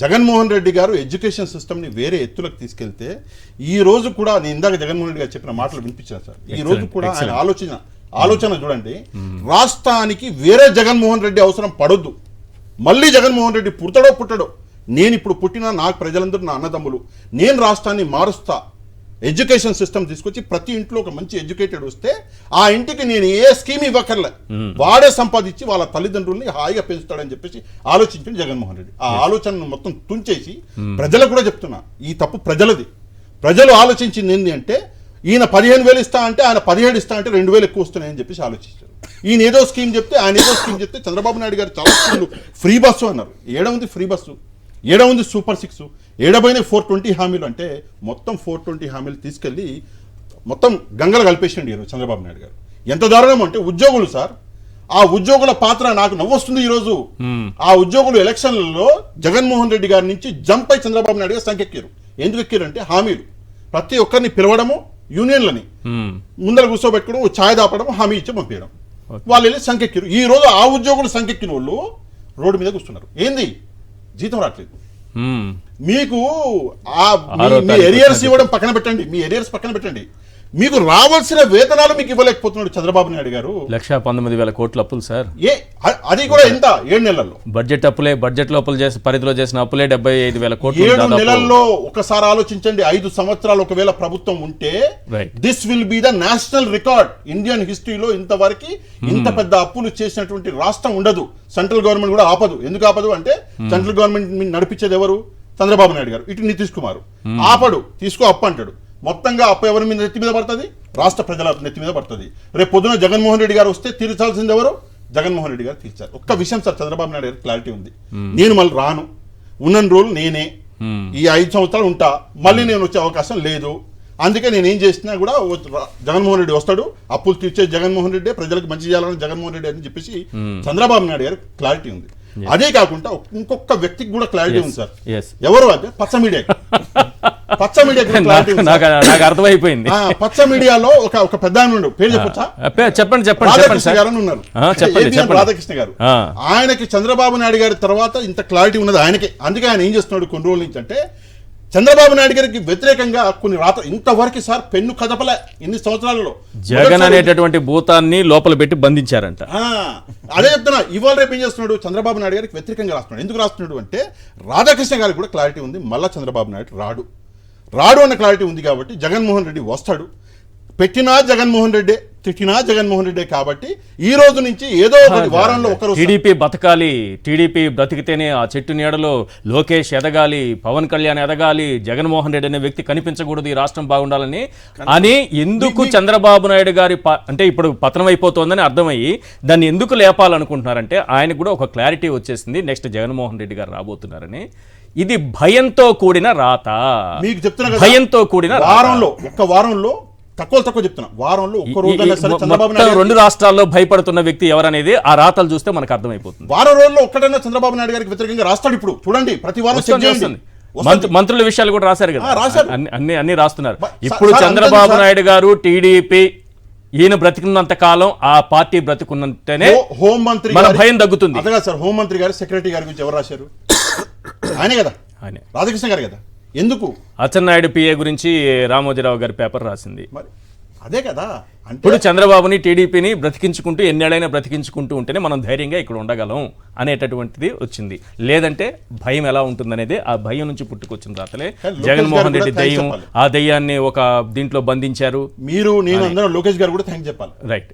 జగన్మోహన్ రెడ్డి గారు ఎడ్యుకేషన్ సిస్టమ్ని వేరే ఎత్తులకు తీసుకెళ్తే ఈ రోజు కూడా నేను ఇందాక జగన్మోహన్ రెడ్డి గారు చెప్పిన మాటలు వినిపించాను సార్. ఈ రోజు కూడా ఆయన ఆలోచన చూడండి, రాష్ట్రానికి వేరే జగన్మోహన్ రెడ్డి అవసరం పడొద్దు. మళ్ళీ జగన్మోహన్ రెడ్డి పుట్టడో నేను ఇప్పుడు పుట్టిన నాకు ప్రజలందరూ నా అన్నదమ్ములు, నేను రాష్ట్రాన్ని మారుస్తా, ఎడ్యుకేషన్ సిస్టమ్ తీసుకొచ్చి ప్రతి ఇంట్లో ఒక మంచి ఎడ్యుకేటెడ్ వస్తే ఆ ఇంటికి నేను ఏ స్కీమ్ ఇవ్వకర్లే, వాడే సంపాదించి వాళ్ళ తల్లిదండ్రుల్ని హాయిగా పెంచుతాడని చెప్పేసి ఆలోచించండి జగన్మోహన్ రెడ్డి. ఆ ఆలోచనను మొత్తం తుంచేసి ప్రజలకు కూడా చెప్తున్నా, ఈ తప్పు ప్రజలది. ప్రజలు ఆలోచించింది ఏంటి అంటే ఈయన 15,000 ఇస్తా అంటే ఆయన 17 ఇస్తా అంటే 2,000 ఎక్కువ వస్తున్నాయని చెప్పేసి ఆలోచించారు. ఈయన ఏదో స్కీమ్ చెప్తే ఆయన ఏదో స్కీమ్ చెప్తే చంద్రబాబు నాయుడు గారు చాలా స్కీమ్లు ఫ్రీ బస్సు అన్నారు. ఏడవుంది ఫ్రీ బస్సు, ఏడవుంది సూపర్ 6, ఏడబైన 420 హామీలు అంటే మొత్తం 420 హామీలు తీసుకెళ్లి మొత్తం గంగలు కలిపేసిండి ఈరోజు చంద్రబాబు నాయుడు గారు. ఎంత దారుణం అంటే ఉద్యోగులు సార్, ఆ ఉద్యోగుల పాత్ర నాకు నవ్వొస్తుంది ఈరోజు. ఆ ఉద్యోగులు ఎలక్షన్లలో జగన్మోహన్ రెడ్డి గారి నుంచి జంప్ అయి చంద్రబాబు నాయుడు గారు సంకెక్కారు. ఎందుకు ఎక్కారు అంటే హామీలు, ప్రతి ఒక్కరిని పిలవడము, యూనియన్లని ముందర కూర్చోబెట్టుకోవడం, ఛాయ్ దాపడం, హామీ ఇచ్చి పంపించడం, వాళ్ళు వెళ్ళి సంకెక్కారు. ఈ రోజు ఆ ఉద్యోగులు సంకెక్కిన వాళ్ళు రోడ్డు మీద కూర్చున్నారు. ఏంది జీతం రావట్లేదు మీకు, మీ ఎరియర్స్ ఇవ్వడం పక్కన పెట్టండి, మీ ఎరియర్స్ పక్కన పెట్టండి, మీకు రావాల్సిన వేతనాలు మీకు ఇవ్వలేకపోతున్నాడు చంద్రబాబు నాయుడు గారు. 1,19,000 కోట్ల అప్పులు సార్. అది కూడా ఎంత 7 నెలల్లో బడ్జెట్ లోపల చేసి పరిధిలో చేసిన అప్పులే 75,000 కోట్లు. 7 నెలల్లో ఒకసారి ఆలోచించండి. 5 సంవత్సరాలు ఒకవేళ ప్రభుత్వం ఉంటే this will be the national record. Indian హిస్టరీలో ఇంతవరకు ఇంత పెద్ద అప్పులు చేసినటువంటి రాష్ట్రం ఉండదు. సెంట్రల్ గవర్నమెంట్ కూడా ఆపదు. ఎందుకు ఆపదు అంటే సెంట్రల్ గవర్నమెంట్ నడిపించేది ఎవరు? చంద్రబాబు నాయుడు గారు. ఇటు నితీష్ కుమార్ ఆపడు, తీసుకో అప్పు అంటాడు. మొత్తంగా అప్పు ఎవరి మీద నెత్తి మీద పడుతుంది? రాష్ట్ర ప్రజల నెత్తి మీద పడుతుంది. రేపు పొద్దున జగన్మోహన్ రెడ్డి గారు వస్తే తీర్చాల్సింది ఎవరు? జగన్మోహన్ రెడ్డి గారు తీర్చారు. ఒక్క విషయం సార్, చంద్రబాబు నాయుడు గారికి క్లారిటీ ఉంది. నేను మళ్ళీ రాను, ఉన్న రోజులు నేనే ఈ 5 సంవత్సరాలు ఉంటా, మళ్ళీ నేను వచ్చే అవకాశం లేదు. అందుకే నేను ఏం చేసినా కూడా జగన్మోహన్ రెడ్డి వస్తాడు, అప్పులు తీర్చే జగన్మోహన్ రెడ్డి, ప్రజలకు మంచి చేయాలని జగన్మోహన్ రెడ్డి అని చెప్పేసి చంద్రబాబు నాయుడు గారికి క్లారిటీ ఉంది. అదే కాకుండా ఇంకొక వ్యక్తికి కూడా క్లారిటీ ఉంది సార్. ఎవరు అంటే పచ్చ మీడియా. పచ్చ మీడియా నాకు అర్థమైపోయింది. పచ్చ మీడియాలో ఒక పెద్ద ఆయన పేరు చెప్పొచ్చా? చెప్పండి. రాధాకృష్ణ గారు ఉన్నారు, రాధాకృష్ణ గారు. ఆయనకి చంద్రబాబు నాయుడు గారి తర్వాత ఇంత క్లారిటీ ఉన్నది ఆయనకి. అందుకే ఆయన ఏం చేస్తున్నాడు కొన్ని రోజుల నుంచి అంటే చంద్రబాబు నాయుడు గారికి వ్యతిరేకంగా కొన్ని రాత ఇంతవరకు సార్ పెన్ను కదపలే ఇన్ని సంవత్సరాలలో. జగన్ అనేటటువంటి భూతాన్ని లోపల పెట్టి బంధించారంట. అదే చెప్తున్నా, ఇవాళ రేపు ఏం చేస్తున్నాడు? చంద్రబాబు నాయుడు గారికి వ్యతిరేకంగా రాస్తున్నాడు. ఎందుకు రాస్తున్నాడు అంటే రాధాకృష్ణ గారికి కూడా క్లారిటీ ఉంది, మళ్ళా చంద్రబాబు నాయుడు రాడు అన్న క్లారిటీ ఉంది. కాబట్టి జగన్మోహన్ రెడ్డి వస్తాడు, పెట్టినా జగన్మోహన్ రెడ్డి, తిట్టినా జగన్మోహన్ రెడ్డి. కాబట్టి ఈ రోజు నుంచి ఏదో ఒక వారంలో ఒకరు టీడీపీ బతకాలి, టీడీపీ బ్రతికితేనే ఆ చెట్టు నీడలో లోకేష్ ఎదగాలి, పవన్ కళ్యాణ్ ఎదగాలి, జగన్మోహన్ రెడ్డి అనే వ్యక్తి కనిపించకూడదు, ఈ రాష్ట్రం బాగుండాలని అని ఎందుకు చంద్రబాబు నాయుడు గారి అంటే ఇప్పుడు పతనం అయిపోతుందని అర్థమయ్యి దాన్ని ఎందుకు లేపాలనుకుంటున్నారంటే ఆయనకు కూడా ఒక క్లారిటీ వచ్చేసింది, నెక్స్ట్ జగన్మోహన్ రెడ్డి గారు రాబోతున్నారని. ఇది భయంతో కూడిన రాత. మీకు చెప్తున్నా, భయంతో కూడిన ఒక్క వారంలో తక్కువ చెప్తున్నా, వారంలో ఒక్క రోజు 2 రాష్ట్రాల్లో భయపడుతున్న వ్యక్తి ఎవరనేది ఆ రాతలు చూస్తే మనకు అర్థమైపోతుంది. వారం రోజుల్లో ఒక్కడైనా చంద్రబాబు నాయుడు గారికి వ్యతిరేకంగా రాస్తాడు. ఇప్పుడు చూడండి, ప్రతి వారం మంత్రుల విషయాలు కూడా రాశారు కదా, అన్ని రాస్తున్నారు. ఇప్పుడు చంద్రబాబు నాయుడు గారు టీడీపీ ఈయన బ్రతికున్నంత కాలం ఆ పార్టీ బ్రతికున్నంతనే హోంమంత్రి మన భయం తగ్గుతుంది. అదే సార్, హోంమంత్రి గారు సెక్రటరీ గారి గురించి ఎవరు రాశారు? ఆయనే కదా, ఆయనే రాధాకృష్ణ గారు కదా. ఎందుకు అచ్చెన్నాయుడు పిఏ గురించి రామోజీరావు గారి పేపర్ రాసింది. మరి అదే కదా. ఇప్పుడు చంద్రబాబుని టీడీపీని బ్రతికించుకుంటూ ఎన్నేళ్ళైనా బ్రతికించుకుంటూ ఉంటేనే మనం ధైర్యంగా ఇక్కడ ఉండగలం అనేటటువంటిది వచ్చింది. లేదంటే భయం ఎలా ఉంటుందనేది ఆ భయం నుంచి పుట్టుకొచ్చిన రాతలే. జగన్మోహన్ రెడ్డి దయ్యం, ఆ దయ్యాన్ని ఒక దీంట్లో బంధించారు. మీరు నేను అందరూ లోకేష్ గారు కూడా థ్యాంక్స్ చెప్పాలి. రైట్.